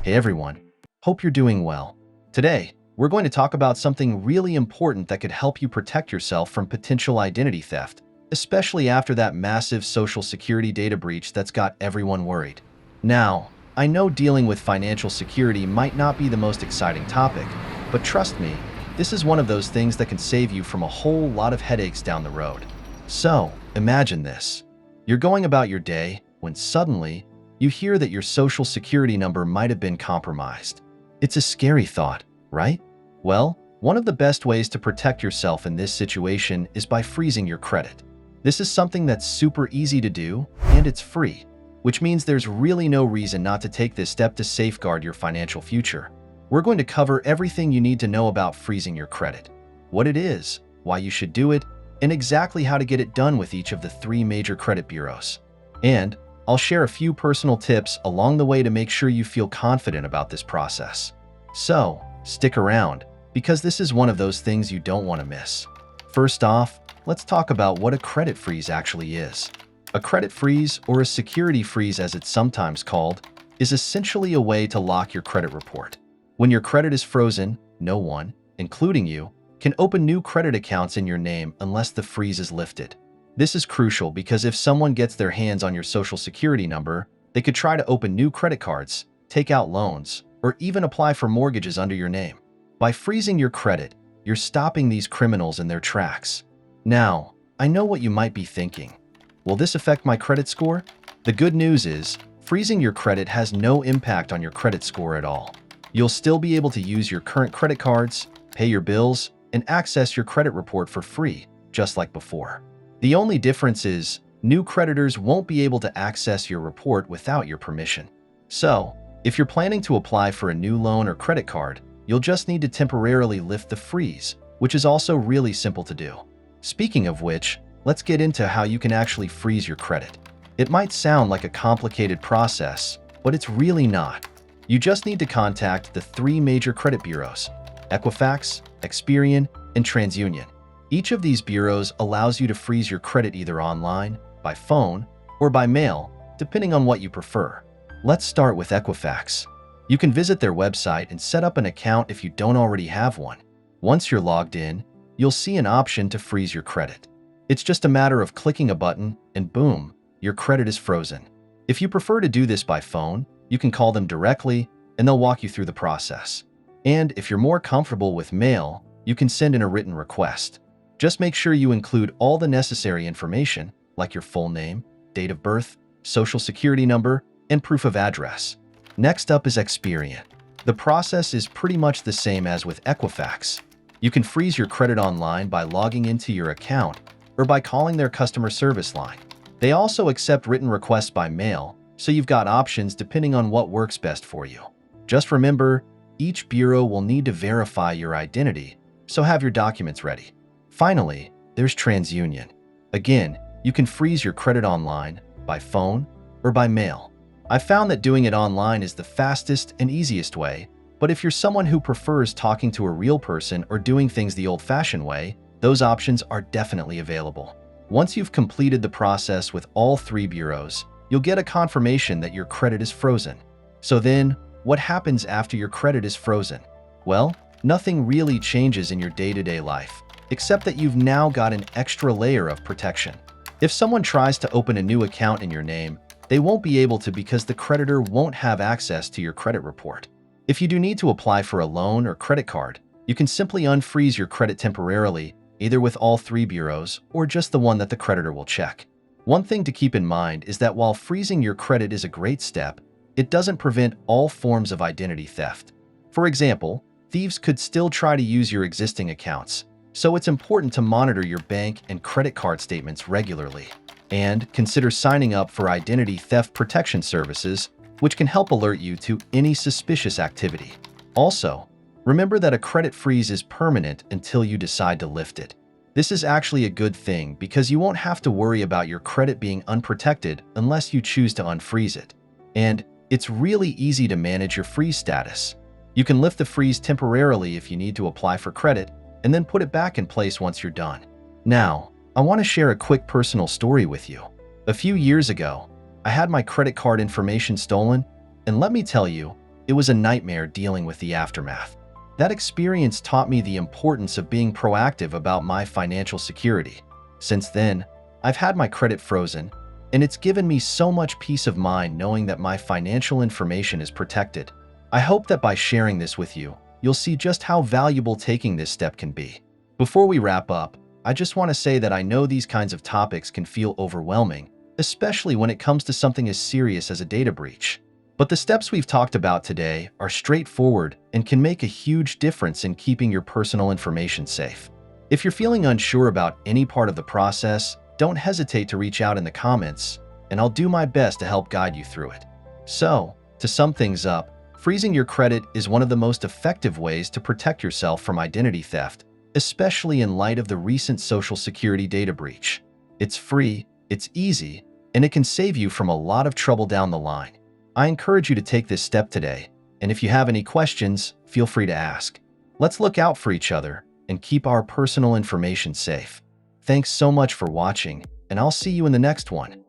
Hey everyone, hope you're doing well. Today, we're going to talk about something really important that could help you protect yourself from potential identity theft, especially after that massive Social Security data breach that's got everyone worried. Now, I know dealing with financial security might not be the most exciting topic, but trust me, this is one of those things that can save you from a whole lot of headaches down the road. So, imagine this. You're going about your day when suddenly you hear that your Social Security number might have been compromised. It's a scary thought, right? Well, one of the best ways to protect yourself in this situation is by freezing your credit. This is something that's super easy to do, and it's free, which means there's really no reason not to take this step to safeguard your financial future. We're going to cover everything you need to know about freezing your credit, what it is, why you should do it, and exactly how to get it done with each of the 3 major credit bureaus. And I'll share a few personal tips along the way to make sure you feel confident about this process. So, stick around, because this is one of those things you don't want to miss. First off, let's talk about what a credit freeze actually is. A credit freeze, or a security freeze as it's sometimes called, is essentially a way to lock your credit report. When your credit is frozen, no one, including you, can open new credit accounts in your name unless the freeze is lifted. This is crucial because if someone gets their hands on your Social Security number, they could try to open new credit cards, take out loans, or even apply for mortgages under your name. By freezing your credit, you're stopping these criminals in their tracks. Now, I know what you might be thinking. Will this affect my credit score? The good news is, freezing your credit has no impact on your credit score at all. You'll still be able to use your current credit cards, pay your bills, and access your credit report for free, just like before. The only difference is, new creditors won't be able to access your report without your permission. So, if you're planning to apply for a new loan or credit card, you'll just need to temporarily lift the freeze, which is also really simple to do. Speaking of which, let's get into how you can actually freeze your credit. It might sound like a complicated process, but it's really not. You just need to contact the 3 major credit bureaus: Equifax, Experian, and TransUnion. Each of these bureaus allows you to freeze your credit either online, by phone, or by mail, depending on what you prefer. Let's start with Equifax. You can visit their website and set up an account if you don't already have one. Once you're logged in, you'll see an option to freeze your credit. It's just a matter of clicking a button, and boom, your credit is frozen. If you prefer to do this by phone, you can call them directly, and they'll walk you through the process. And if you're more comfortable with mail, you can send in a written request. Just make sure you include all the necessary information, like your full name, date of birth, Social Security number, and proof of address. Next up is Experian. The process is pretty much the same as with Equifax. You can freeze your credit online by logging into your account or by calling their customer service line. They also accept written requests by mail, so you've got options depending on what works best for you. Just remember, each bureau will need to verify your identity, so have your documents ready. Finally, there's TransUnion. Again, you can freeze your credit online, by phone, or by mail. I found that doing it online is the fastest and easiest way, but if you're someone who prefers talking to a real person or doing things the old-fashioned way, those options are definitely available. Once you've completed the process with all 3 bureaus, you'll get a confirmation that your credit is frozen. So then, what happens after your credit is frozen? Well, nothing really changes in your day-to-day life, except that you've now got an extra layer of protection. If someone tries to open a new account in your name, they won't be able to because the creditor won't have access to your credit report. If you do need to apply for a loan or credit card, you can simply unfreeze your credit temporarily, either with all 3 bureaus or just the one that the creditor will check. One thing to keep in mind is that while freezing your credit is a great step, it doesn't prevent all forms of identity theft. For example, thieves could still try to use your existing accounts, so it's important to monitor your bank and credit card statements regularly. And consider signing up for identity theft protection services, which can help alert you to any suspicious activity. Also, remember that a credit freeze is permanent until you decide to lift it. This is actually a good thing because you won't have to worry about your credit being unprotected unless you choose to unfreeze it. And it's really easy to manage your freeze status. You can lift the freeze temporarily if you need to apply for credit, and then put it back in place once you're done. Now, I want to share a quick personal story with you. A few years ago, I had my credit card information stolen, and let me tell you, It was a nightmare dealing with the aftermath. That experience taught me the importance of being proactive about my financial security. Since then, I've had my credit frozen, and it's given me so much peace of mind knowing that my financial information is protected. I hope that by sharing this with you, you'll see just how valuable taking this step can be. Before we wrap up, I just want to say that I know these kinds of topics can feel overwhelming, especially when it comes to something as serious as a data breach. But the steps we've talked about today are straightforward and can make a huge difference in keeping your personal information safe. If you're feeling unsure about any part of the process, don't hesitate to reach out in the comments, and I'll do my best to help guide you through it. So, to sum things up, freezing your credit is one of the most effective ways to protect yourself from identity theft, especially in light of the recent Social Security data breach. It's free, it's easy, and it can save you from a lot of trouble down the line. I encourage you to take this step today, and if you have any questions, feel free to ask. Let's look out for each other and keep our personal information safe. Thanks so much for watching, and I'll see you in the next one.